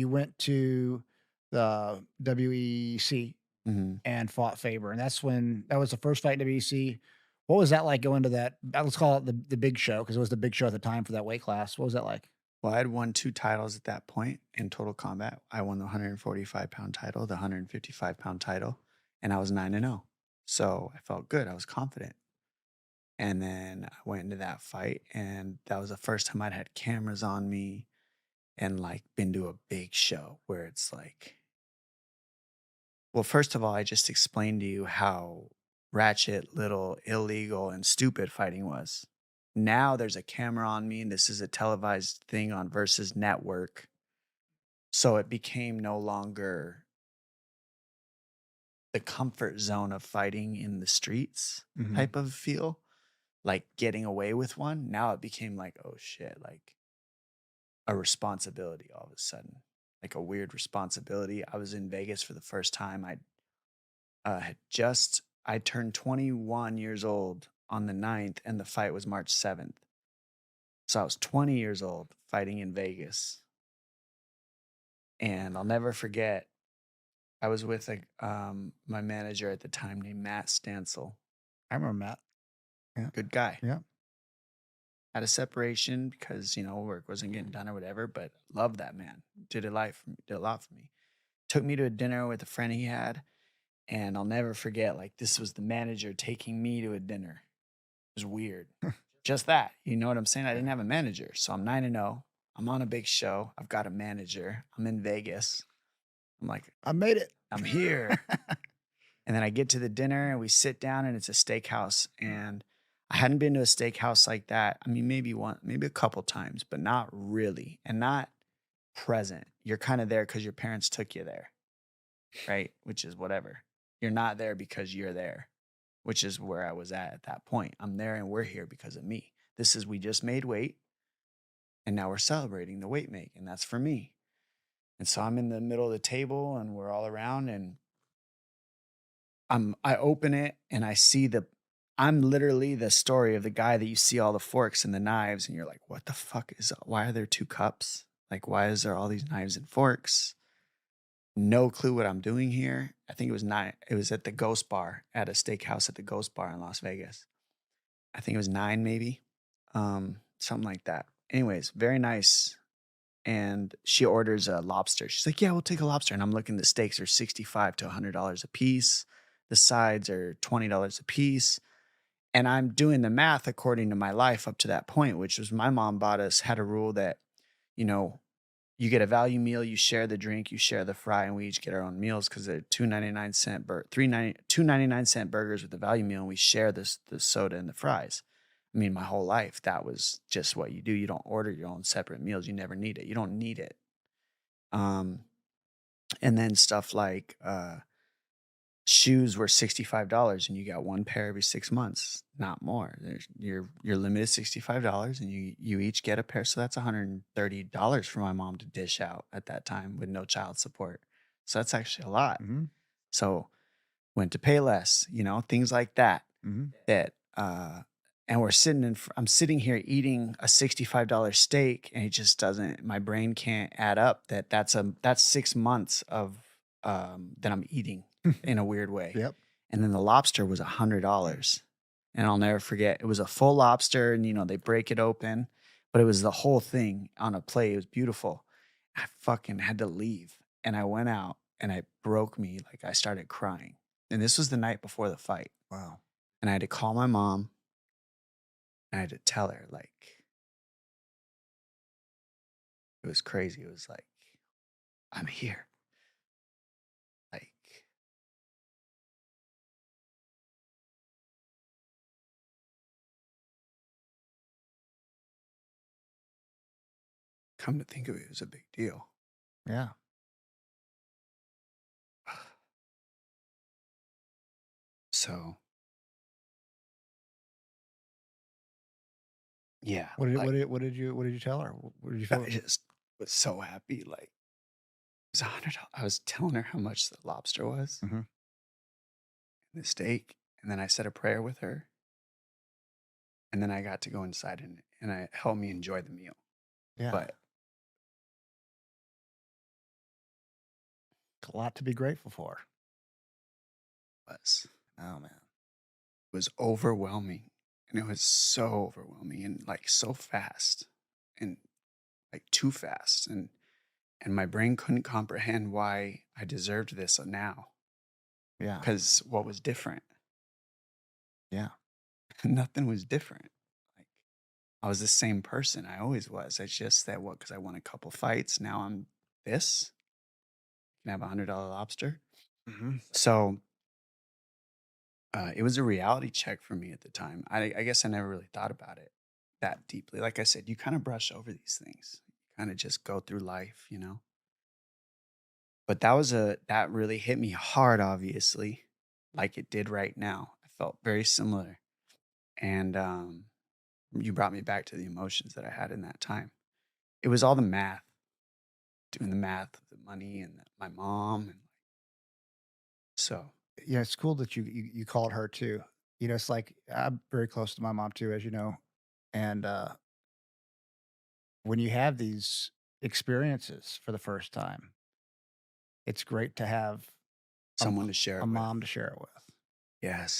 you went to the WEC Mhm. and fought Faber, and that was the first fight in WEC. What was that like going to that let's call it the big show because it was the big show at the time for that weight class. What was that like? Well, I'd won 2 titles at that point in total combat. I won the 145-pound title, the 155-pound title, and I was 9-0. So, I felt good, I was confident. And then I went into that fight, and that was the first time I'd had cameras on me and, like, been to a big show where it's like well, first of all, I just explained to you how ratchet, little, illegal, and stupid fighting was. Now there's a camera on me, and this is a televised thing on Versus Network. So it became no longer the comfort zone of fighting in the streets Mhm. type of feel, like getting away with one. Now it became like, oh shit, like a responsibility all of a sudden, like a weird responsibility. I was in Vegas for the first time. I turned 21 years old on the 9th, and the fight was March 7th. So I was 20 years old fighting in Vegas. And I'll never forget, I was with my manager at the time named Matt Stansel. I remember Matt. Yeah. Good guy. Yeah. Had a separation because, work wasn't getting done or whatever, but loved that man. Did a lot for me. Took me to a dinner with a friend he had, and I'll never forget, like, this was the manager taking me to a dinner. It was weird. Just that, you know what I'm saying? I didn't have a manager, so I'm 9-0. I'm on a big show. I've got a manager. I'm in Vegas. I'm like, I made it. I'm here. And then I get to the dinner and we sit down and it's a steakhouse. And I hadn't been to a steakhouse like that. I mean, maybe a couple times, but not really and not present. You're kind of there because your parents took you there, right? Which is whatever. You're not there because you're there, which is where I was at that point. I'm there and we're here because of me. We just made weight and now we're celebrating the weight make, and that's for me. And so I'm in the middle of the table and we're all around and I open it and I'm literally the story of the guy that you see all the forks and the knives and you're like, what the fuck why are there 2 cups? Like, why is there all these knives and forks? No clue what I'm doing here. I think it was at the Ghost Bar at a steakhouse at the Ghost Bar in Las Vegas. I think it was 9 maybe. Something like that. Anyways, very nice. And she orders a lobster. She's like, "Yeah, we'll take a lobster." And I'm looking, the steaks are $65 to $100 a piece. The sides are $20 a piece. And I'm doing the math according to my life up to that point, which was my mom had a rule that, you know, you get a value meal, you share the drink, you share the fry, and we each get our own meals because they're 2.99 2.99 burgers with the value meal, and we share the soda and the fries. I mean, my whole life, that was just what you do. You don't order your own separate meals. You never need it. You don't need it. Um, and then stuff like shoes were $65 and you got one pair every 6 months, not more. Your limit is $65 and you each get a pair. So that's $130 for my mom to dish out at that time with no child support. So that's actually a lot. Mhm. So went to Payless, things like that. Mhm. That and I'm sitting here eating a $65 steak and it just doesn't, my brain can't add up that's 6 months of that I'm eating in a weird way. Yep. And then the lobster was $100. And I'll never forget, it was a full lobster and they break it open, but it was the whole thing on a plate. It was beautiful. I fucking had to leave. And I went out and it broke me. Like, I started crying. And this was the night before the fight. Wow. And I had to call my mom. And I had to tell her, like, it was crazy. It was like, I'm here. Like, come to think of it, it was a big deal. Yeah. So, yeah, What like, did what did you tell her? What did you I feel? just was so happy. Like, it was $100. I was telling her how much the lobster was Mhm. and the steak. And then I said a prayer with her. And then I got to go inside and I helped me enjoy the meal. Yeah. But A lot to be grateful for. Was. Oh man. It was overwhelming, and it was so overwhelming and, like, so fast and, like, too fast, and my brain couldn't comprehend why I deserved this now. Yeah. Because what was different? Yeah. Nothing was different. Like, I was the same person I always was. It's just that what? Because I won a couple fights, now I'm this, can have $100 lobster. Mhm. So, it was a reality check for me at the time. I guess I never really thought about it that deeply. Like I said, you kinda brush over these things. You kinda just go through life, you know? But that really hit me hard, obviously, like it did right now. I felt very similar, and, you brought me back to the emotions that I had in that time. It was all the math, doing the math of the money and my mom, and so Yeah, it's cool that you called her too. You know, it's like I'm very close to my mom too, as you know. And when you have these experiences for the first time, it's great to have someone to share a it with. mom to share it with. Yes.